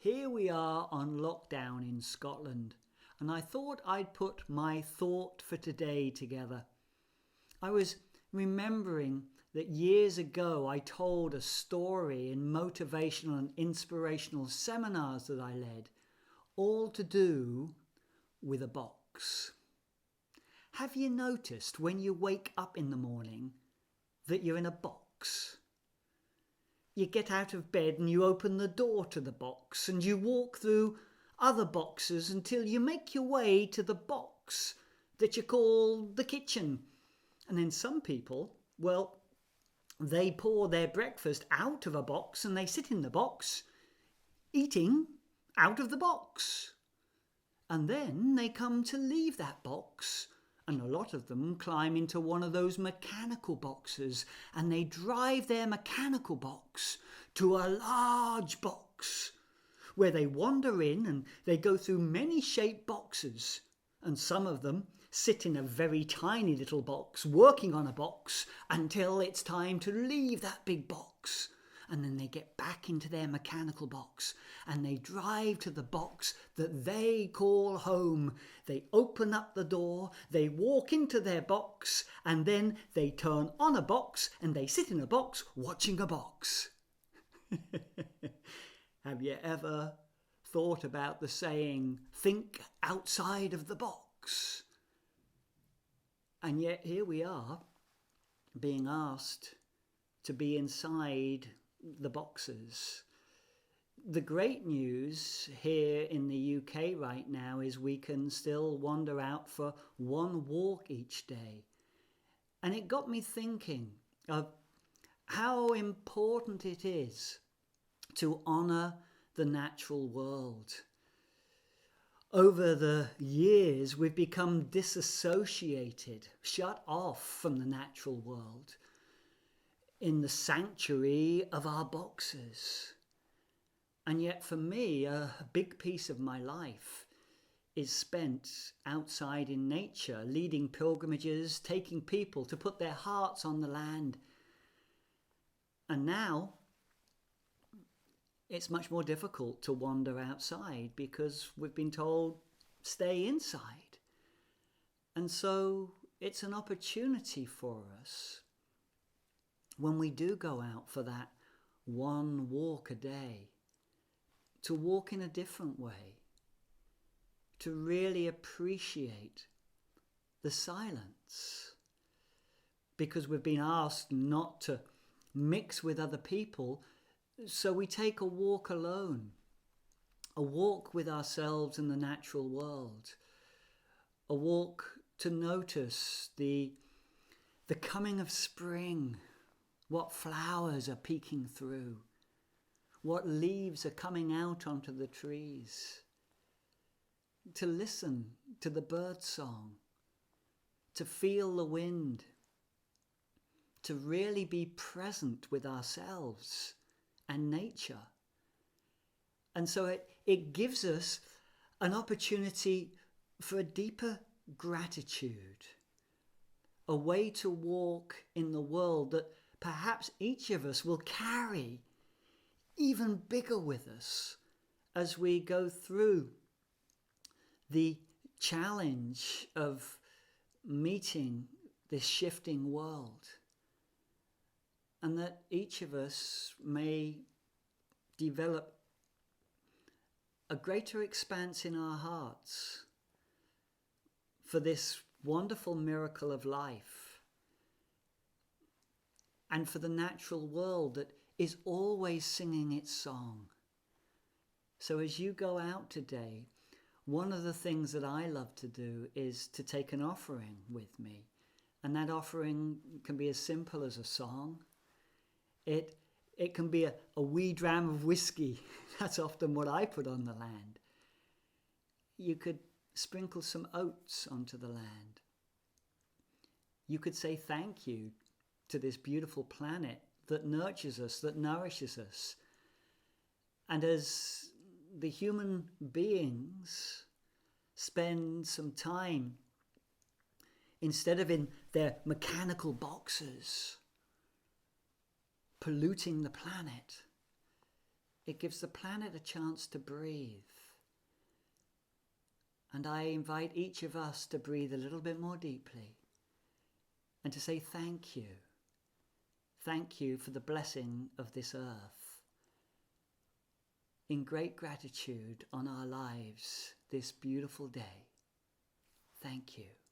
Here we are on lockdown in Scotland, and I thought I'd put my thought for today together. I was remembering that years ago I told a story in motivational and inspirational seminars that I led, all to do with a box. Have you noticed when you wake up in the morning that you're in a box? You get out of bed and you open the door to the box and you walk through other boxes until you make your way to the box that you call the kitchen. And then some people, well, they pour their breakfast out of a box and they sit in the box, eating out of the box. And then they come to leave that box, and a lot of them climb into one of those mechanical boxes and they drive their mechanical box to a large box where they wander in and they go through many shaped boxes. And some of them sit in a very tiny little box, working on a box until it's time to leave that big box. And then they get back into their mechanical box and they drive to the box that they call home. They open up the door, they walk into their box, and then they turn on a box and they sit in a box watching a box. Have you ever thought about the saying, think outside of the box? And yet here we are being asked to be inside the boxes. The great news here in the UK right now is we can still wander out for one walk each day. And it got me thinking of how important it is to honour the natural world. Over the years, we've become disassociated, shut off from the natural world, in the sanctuary of our boxes. And yet for me, a big piece of my life is spent outside in nature, leading pilgrimages, taking people to put their hearts on the land. And now it's much more difficult to wander outside because we've been told stay inside. And so it's an opportunity for us, when we do go out for that one walk a day, to walk in a different way, to really appreciate the silence. Because we've been asked not to mix with other people, so we take a walk alone, a walk with ourselves in the natural world, a walk to notice the coming of spring, what flowers are peeking through, what leaves are coming out onto the trees, to listen to the bird song, to feel the wind, to really be present with ourselves and nature. And so it gives us an opportunity for a deeper gratitude, a way to walk in the world that perhaps each of us will carry even bigger with us as we go through the challenge of meeting this shifting world. And that each of us may develop a greater expanse in our hearts for this wonderful miracle of life, and for the natural world that is always singing its song. So as you go out today, one of the things that I love to do is to take an offering with me. And that offering can be as simple as a song. It can be a wee dram of whiskey. That's often what I put on the land. You could sprinkle some oats onto the land. You could say thank you to this beautiful planet that nurtures us, that nourishes us. And as the human beings spend some time, instead of in their mechanical boxes, polluting the planet, It gives the planet a chance to breathe. And I invite each of us to breathe a little bit more deeply and to say thank you. Thank you for the blessing of this earth. In great gratitude on our lives this beautiful day. Thank you.